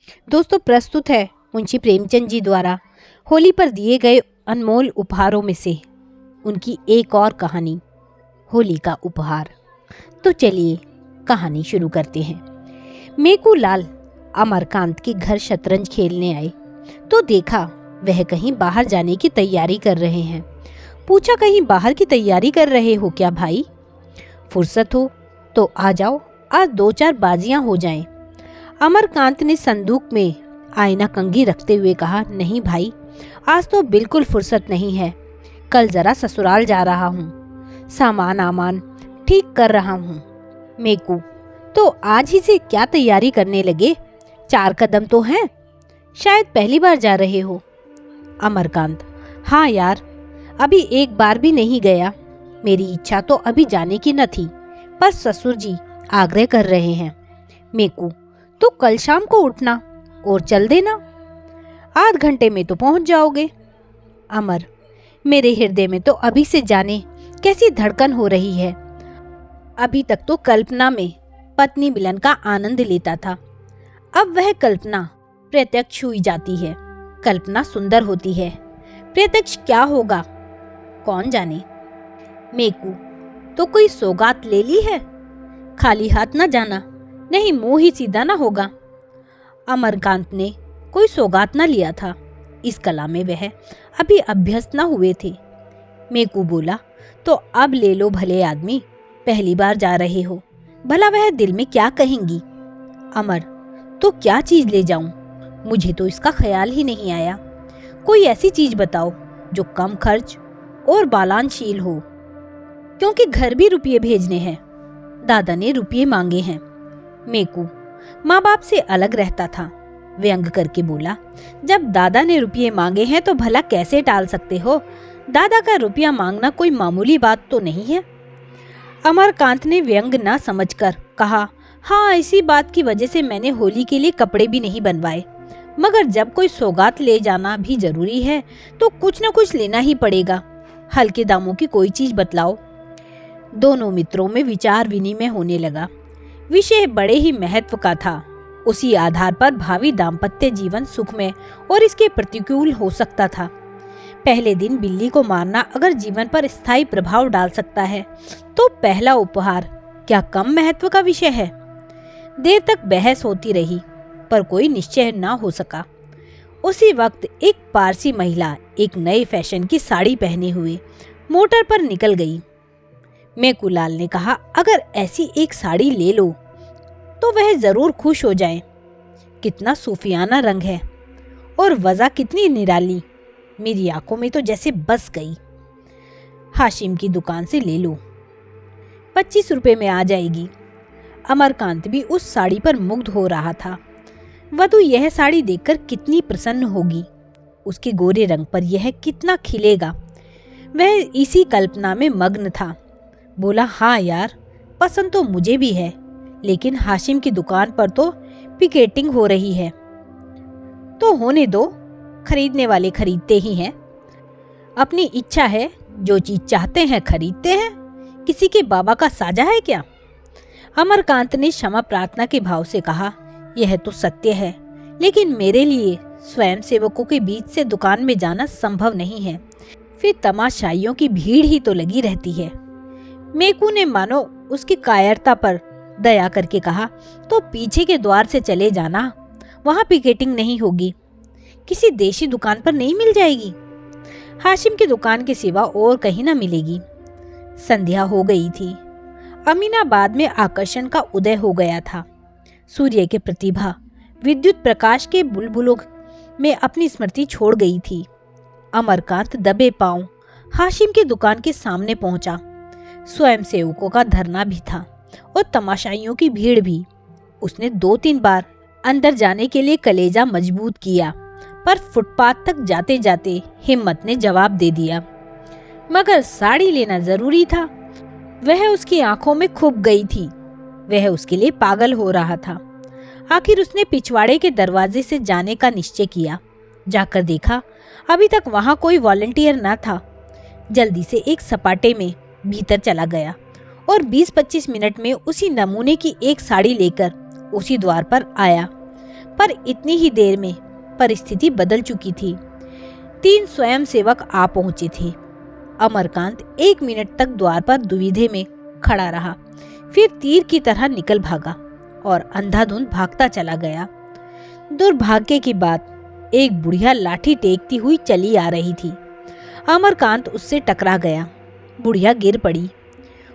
दोस्तों, प्रस्तुत है मुंशी प्रेमचंद जी द्वारा होली पर दिए गए अनमोल उपहारों में से उनकी एक और कहानी, होली का उपहार। तो चलिए कहानी शुरू करते हैं। मेकू लाल अमरकांत के घर शतरंज खेलने आए तो देखा वह कहीं बाहर जाने की तैयारी कर रहे हैं। पूछा, कहीं बाहर की तैयारी कर रहे हो क्या भाई? फुर्सत हो तो आ जाओ, आज 2-4 बाजियां हो जाएं। अमरकांत ने संदूक में आईना कंघी रखते हुए कहा, नहीं भाई, आज तो बिल्कुल फुर्सत नहीं है। कल जरा ससुराल जा रहा हूँ, सामान आमान ठीक कर रहा हूँ। मेकू, तो आज ही से क्या तैयारी करने लगे? 4 कदम तो हैं, शायद पहली बार जा रहे हो। अमरकांत, हाँ यार, अभी एक बार भी नहीं गया। मेरी इच्छा तो अभी जाने की न थी, पर ससुर जी आग्रह कर रहे हैं। मेकू, तो कल शाम को उठना और चल देना, आध घंटे में तो पहुंच जाओगे। अमर, मेरे हृदय में तो अभी से जाने कैसी धड़कन हो रही है। अभी तक तो कल्पना में पत्नी मिलन का आनंद लेता था, अब वह कल्पना प्रत्यक्ष हुई जाती है। कल्पना सुंदर होती है, प्रत्यक्ष क्या होगा कौन जाने। मेकू, तो कोई सौगात ले ली है? खाली हाथ न जाना, नहीं मुंह ही सीधा ना होगा। अमरकांत ने कोई सौगात न लिया था, इस कला में वह अभी अभ्यस्त न हुए थे। मेकू बोला, तो अब ले लो भले आदमी, पहली बार जा रहे हो, भला वह दिल में क्या कहेंगी। अमर, तो क्या चीज ले जाऊं? मुझे तो इसका ख्याल ही नहीं आया। कोई ऐसी चीज बताओ जो कम खर्च और बालानशील हो, क्योंकि घर भी रुपये भेजने हैं। दादा ने रुपये मांगे हैं। मेकू माँ बाप से अलग रहता था, व्यंग करके बोला, जब दादा ने रुपये मांगे हैं तो भला कैसे टाल सकते हो? दादा का रुपया मांगना कोई मामूली बात तो नहीं है। अमरकांत ने व्यंग न समझकर कहा, हाँ, इसी बात की वजह से मैंने होली के लिए कपड़े भी नहीं बनवाए, मगर जब कोई सौगात ले जाना भी जरूरी है तो कुछ न कुछ लेना ही पड़ेगा। हल्के दामों की कोई चीज बतलाओ। दोनों मित्रों में विचार विनिमय होने लगा। विषय बड़े ही महत्व का था, उसी आधार पर भावी दाम्पत्य जीवन सुखमय और इसके प्रतिकूल हो सकता था। पहले दिन बिल्ली को मारना अगर जीवन पर स्थायी प्रभाव डाल सकता है तो पहला उपहार क्या कम महत्व का विषय है? देर तक बहस होती रही, पर कोई निश्चय न हो सका। उसी वक्त एक पारसी महिला एक नए फैशन की साड़ी पहने हुए मोटर पर निकल गई। मेकू लाल ने कहा, अगर ऐसी एक साड़ी ले लो तो वह जरूर खुश हो जाए। कितना सूफियाना रंग है और वजह कितनी निराली, मेरी आंखों में तो जैसे बस गई। हाशिम की दुकान से ले लो, 25 रुपए में आ जाएगी। अमरकांत भी उस साड़ी पर मुग्ध हो रहा था। वधु यह साड़ी देखकर कितनी प्रसन्न होगी, उसके गोरे रंग पर यह कितना खिलेगा, वह इसी कल्पना में मग्न था। बोला, हाँ यार, पसंद तो मुझे भी है, लेकिन हाशिम की दुकान पर तो पिकेटिंग हो रही है। तो होने दो, खरीदने वाले खरीदते ही हैं। अपनी इच्छा है, जो चीज चाहते हैं खरीदते हैं, किसी के बाबा का साजा है क्या? अमरकांत ने क्षमा प्रार्थना के भाव से कहा, यह तो सत्य है, लेकिन मेरे लिए स्वयं सेवकों के बीच से दुकान में जाना संभव नहीं है, फिर तमाशाइयों की भीड़ ही तो लगी रहती है। मेकू ने मानो उसकी कायरता पर दया करके कहा, तो पीछे के द्वार से चले जाना, वहां पिकेटिंग नहीं होगी। किसी देशी दुकान पर नहीं मिल जाएगी? हाशिम की दुकान के सिवा और कहीं ना मिलेगी। संध्या हो गई थी। अमीनाबाद में आकर्षण का उदय हो गया था। सूर्य के प्रतिभा विद्युत प्रकाश के बुलबुलों में अपनी स्मृति छोड़ गई थी। अमरकांत दबे पांव हाशिम की दुकान के सामने पहुंचा। स्वयं सेवकों का धरना भी था और तमाशाइयों की भीड़ भी। उसने 2-3 बार अंदर जाने के लिए कलेजा मजबूत किया, पर फुटपाथ तक जाते जाते हिम्मत ने जवाब दे दिया। मगर साड़ी लेना जरूरी था, वह उसकी आंखों में खुब गई थी, वह उसके लिए पागल हो रहा था। आखिर उसने पिछवाड़े के दरवाजे से जाने का निश्चय किया। जाकर देखा, अभी तक वहां कोई वॉलंटियर न था। जल्दी से एक सपाटे में भीतर चला गया और 20-25 मिनट में उसी नमूने की एक साड़ी लेकर उसी द्वार पर आया। पर इतनी ही देर में परिस्थिति बदल चुकी थी। 3 स्वयंसेवक आ पहुंचे थे। अमरकांत 1 मिनट तक द्वार पर दुविधे में खड़ा रहा, फिर तीर की तरह निकल भागा और अंधाधुंध भागता चला गया। दुर्भाग्य की बात, एक बुढ़िया लाठी टेकती हुई चली आ रही थी। अमरकांत उससे टकरा गया। बुढ़िया गिर पड़ी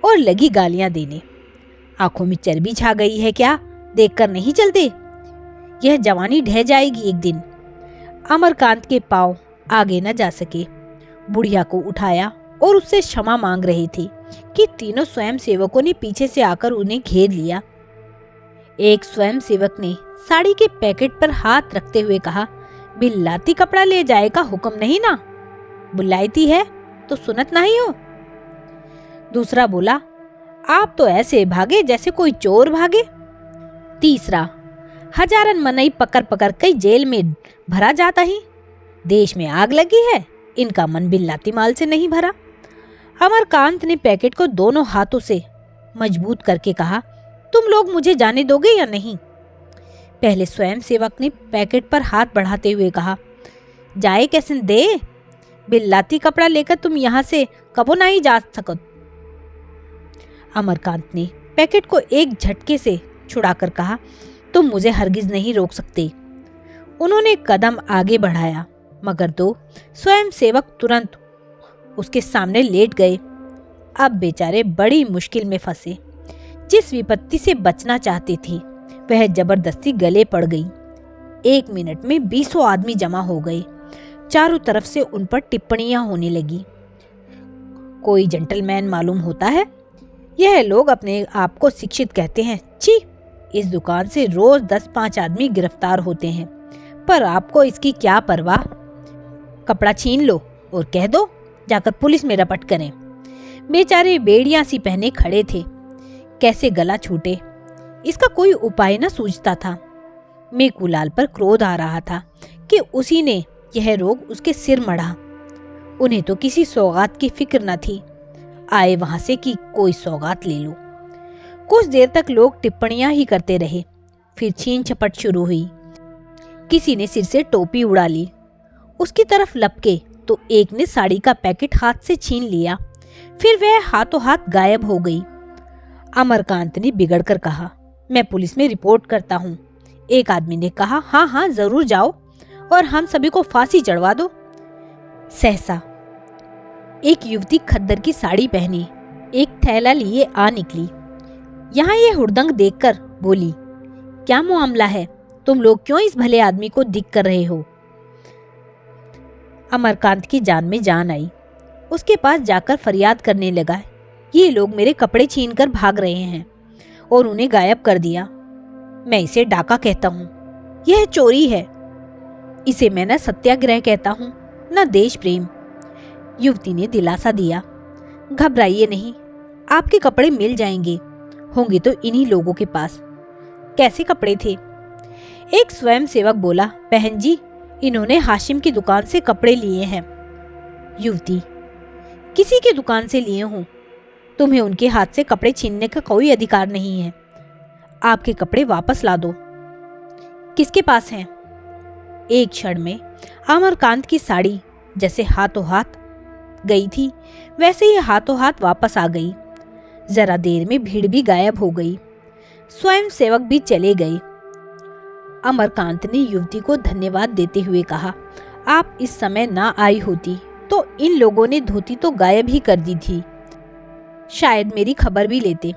और लगी गालियां देने। आंखों में चर्बी छा गई है क्या? देखकर नहीं चलते? यह जवानी ढह जाएगी एक दिन। अमरकांत के पांव आगे न जा सके। बुढ़िया को उठाया और उससे क्षमा मांग रहे थे कि तीनों स्वयंसेवकों ने पीछे से आकर उन्हें घेर लिया। एक स्वयंसेवक ने साड़ी के पैकेट पर हाथ रखते हुए कहा, बिल्लाती कपड़ा ले जाए का हुक्म नहीं ना? बुलाईती है तो सुनत नहीं हो। दूसरा बोला, आप तो ऐसे भागे जैसे कोई चोर भागे। तीसरा, हजारन मनई पकड़ पकड़ कई जेल में भरा जाता ही। देश में आग लगी है, इनका मन बिल्लाती माल से नहीं भरा। अमरकांत ने पैकेट को दोनों हाथों से मजबूत करके कहा, तुम लोग मुझे जाने दोगे या नहीं? पहले स्वयंसेवक ने पैकेट पर हाथ बढ़ाते हुए कहा, जाए कैसे दे? बिल्लाती कपड़ा लेकर तुम यहाँ से कबो नहीं जा सको। अमरकांत ने पैकेट को एक झटके से छुड़ाकर कहा, तुम मुझे हरगिज नहीं रोक सकते। उन्होंने कदम आगे बढ़ाया, मगर 2 स्वयंसेवक तुरंत उसके सामने लेट गए। अब बेचारे बड़ी मुश्किल में फंसे। जिस विपत्ति से बचना चाहते थे वह जबरदस्ती गले पड़ गई। 1 मिनट में 20 आदमी जमा हो गए। चारों तरफ से उन पर टिप्पणियां होने लगी। कोई जेंटलमैन मालूम होता है? यह लोग अपने आप को शिक्षित कहते हैं। छी, इस दुकान से रोज 10-5 आदमी गिरफ्तार होते हैं, पर आपको इसकी क्या परवाह? कपड़ा छीन लो और कह दो जाकर पुलिस में रपट करें। बेचारे बेड़ियां सी पहने खड़े थे, कैसे गला छूटे इसका कोई उपाय न सूझता था। मेकुलाल पर क्रोध आ रहा था कि उसी ने यह रोग उसके सिर मढ़ा। उन्हें तो किसी सौगात की फिक्र न थी। आए वहां से कि कोई सौगात ले लो। कुछ देर तक लोग टिप्पणियां ही करते रहे, फिर छीन झपट शुरू हुई। किसी ने सिर से टोपी उड़ा ली। उसकी तरफ लपके तो एक ने साड़ी का पैकेट हाथ से छीन लिया, फिर वह हाथों हाथ गायब हो गई। अमरकांत ने बिगड़कर कहा, मैं पुलिस में रिपोर्ट करता हूँ। एक आदमी ने कहा, हाँ हाँ जरूर जाओ और हम सभी को फांसी चढ़वा दो। सहसा एक युवती खद्दर की साड़ी पहनी एक थैला लिए आ निकली। यहाँ ये हुड़दंग देखकर बोली, क्या मामला है? तुम लोग क्यों इस भले आदमी को दिख कर रहे हो? अमरकांत की जान में जान आई। उसके पास जाकर फरियाद करने लगा, ये लोग मेरे कपड़े छीनकर भाग रहे हैं और उन्हें गायब कर दिया। मैं इसे डाका कहता हूँ, यह चोरी है। इसे मैं न सत्याग्रह कहता हूँ न देश प्रेम। युवती ने दिलासा दिया, घबराइए नहीं, आपके कपड़े मिल जाएंगे। होंगे तो इन्हीं लोगों के पास। कैसे कपड़े थे? एक स्वयंसेवक बोला, बहन जी, इन्होंने हाशिम की दुकान से कपड़े लिए हैं। युवती, किसी की दुकान से लिए हों, तुम्हें उनके हाथ से कपड़े छीनने का कोई अधिकार नहीं है। आपके कपड़े वापस ला दो। किसके पास हैं? एक क्षण में अमरकांत की साड़ी जैसे हाथों हाथ गई थी वैसे ही हाथों हाथ वापस आ गई। जरा देर में भीड़ भी गायब हो गई। स्वयंसेवक भी चले गए। अमरकांत ने युवती को धन्यवाद देते हुए कहा, आप इस समय ना आई होती तो इन लोगों ने धोती तो गायब ही कर दी थी। शायद मेरी खबर भी लेते।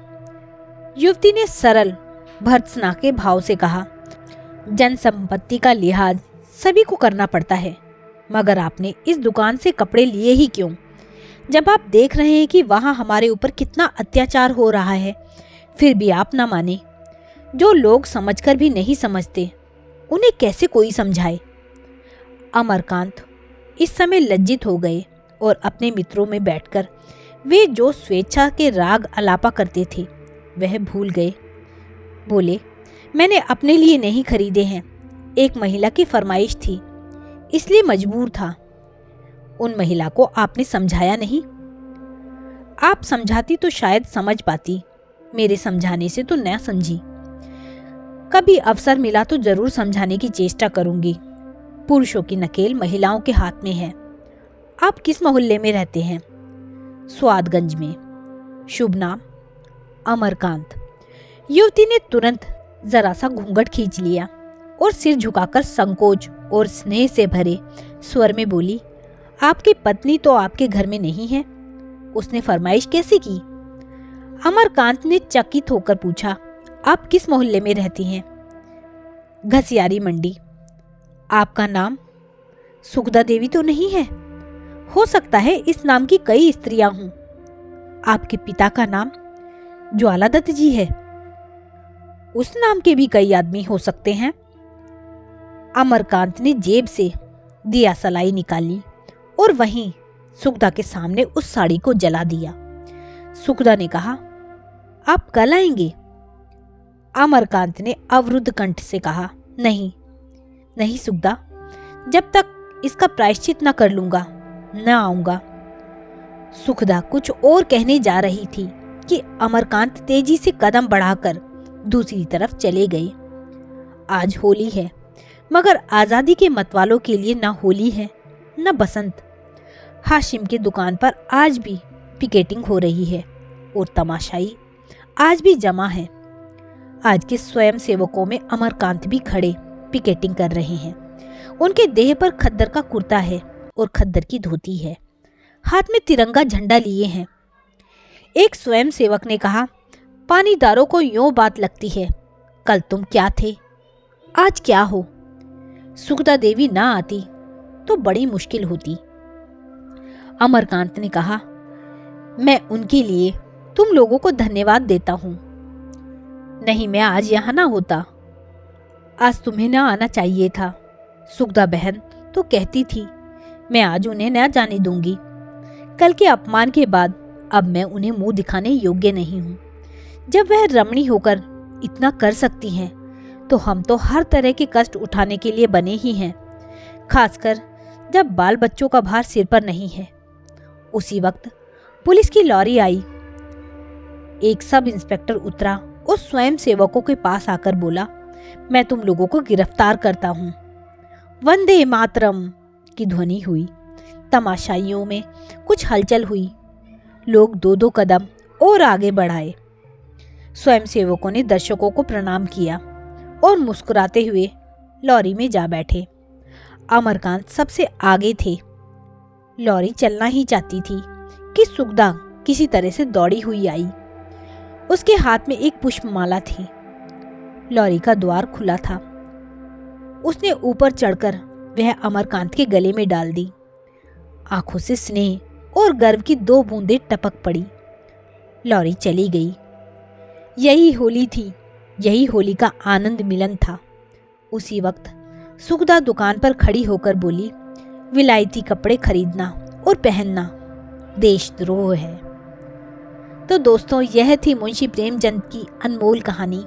युवती ने सरल भर्त्सना के भाव से कहा, जनसंपत्ति का लिहाज सभी को करना पड़ता है, मगर आपने इस दुकान से कपड़े लिए ही क्यों? जब आप देख रहे हैं कि वहां हमारे ऊपर कितना अत्याचार हो रहा है, फिर भी आप ना माने। जो लोग समझकर भी नहीं समझते उन्हें कैसे कोई समझाए? अमरकांत इस समय लज्जित हो गए और अपने मित्रों में बैठकर वे जो स्वेच्छा के राग अलापा करते थे वह भूल गए। बोले, मैंने अपने लिए नहीं खरीदे हैं, एक महिला की फरमाइश थी इसलिए मजबूर था। उन महिला को आपने समझाया नहीं? आप समझाती तो शायद समझ पाती, मेरे समझाने से तो न समझी। कभी अवसर मिला तो जरूर समझाने की चेष्टा करूंगी। पुरुषों की नकेल महिलाओं के हाथ में है। आप किस मोहल्ले में रहते हैं? स्वादगंज में। शुभ नाम? अमरकांत। युवती ने तुरंत जरा सा घूंघट खींच लिया और सिर झुकाकर संकोच और स्नेह से भरे स्वर में बोली, आपकी पत्नी तो आपके घर में नहीं है, उसने फरमाइश कैसे की? अमरकांत ने चकित होकर पूछा, आप किस मोहल्ले में रहती हैं? घसियारी मंडी। आपका नाम? सुखदा देवी तो नहीं है? हो सकता है इस नाम की कई स्त्रियां हों। आपके पिता का नाम? ज्वाला दत्त जी है। उस नाम के भी कई आदमी हो सकते हैं। अमरकांत ने जेब से दिया सलाई निकाली और वहीं सुखदा के सामने उस साड़ी को जला दिया। सुखदा ने कहा, आप कल आएंगे? अमरकांत ने अवरुद्ध कंठ से कहा, नहीं नहीं सुखदा, जब तक इसका प्रायश्चित न कर लूंगा न आऊंगा। सुखदा कुछ और कहने जा रही थी कि अमरकांत तेजी से कदम बढ़ाकर दूसरी तरफ चले गए। आज होली है, मगर आजादी के मतवालों के लिए न होली है न बसंत। हाशिम की दुकान पर आज भी पिकेटिंग हो रही है और तमाशाई आज भी जमा है। आज के स्वयं सेवकों में अमरकांत भी खड़े पिकेटिंग कर रहे हैं। उनके देह पर खद्दर का कुर्ता है और खद्दर की धोती है। हाथ में तिरंगा झंडा लिए हैं। एक स्वयं सेवक ने कहा, पानीदारों को यूं बात लगती है, कल तुम क्या थे, आज क्या हो। सुखदा देवी ना आती तो बड़ी मुश्किल होती। अमरकांत ने कहा, मैं उनके लिए तुम लोगों को धन्यवाद देता हूं। नहीं, मैं आज यहां ना होता। आज तुम्हें ना आना चाहिए था। सुखदा बहन तो कहती थी, मैं आज उन्हें न जाने दूंगी। कल के अपमान के बाद अब मैं उन्हें मुंह दिखाने योग्य नहीं हूं। जब वह रमणी होकर इतना कर सकती हैं, तो हम तो हर तरह के कष्ट उठाने के लिए बने ही हैं, खासकर जब बाल बच्चों का भार सिर पर नहीं है। उसी वक्त पुलिस की लॉरी आई। एक सब इंस्पेक्टर उतरा और स्वयं सेवकों के पास आकर बोला, मैं तुम लोगों को गिरफ्तार करता हूं। वंदे मातरम की ध्वनि हुई। तमाशाइयों में कुछ हलचल हुई। लोग दो दो कदम और आगे बढ़ाए। स्वयं सेवकों ने दर्शकों को प्रणाम किया और मुस्कुराते हुए लॉरी में जा बैठे। अमरकांत सबसे आगे थे। लॉरी चलना ही चाहती थी कि सुखदा किसी तरह से दौड़ी हुई आई। उसके हाथ में एक पुष्पमाला थी। लॉरी का द्वार खुला था। उसने ऊपर चढ़कर वह अमरकांत के गले में डाल दी। आंखों से स्नेह और गर्व की दो बूंदें टपक पड़ी। लॉरी चली गई। यही होली थी, यही होली का आनंद मिलन था। उसी वक्त सुखदा दुकान पर खड़ी होकर बोली, विलायती कपड़े खरीदना और पहनना देशद्रोह है। तो दोस्तों, यह थी मुंशी प्रेमचंद की अनमोल कहानी,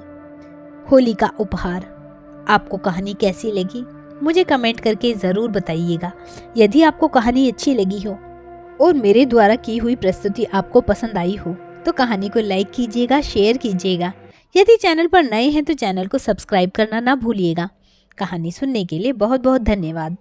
होली का उपहार। आपको कहानी कैसी लगी मुझे कमेंट करके ज़रूर बताइएगा। यदि आपको कहानी अच्छी लगी हो और मेरे द्वारा की हुई प्रस्तुति आपको पसंद आई हो तो कहानी को लाइक कीजिएगा, शेयर कीजिएगा। यदि चैनल पर नए हैं तो चैनल को सब्सक्राइब करना ना भूलिएगा। कहानी सुनने के लिए बहुत बहुत धन्यवाद।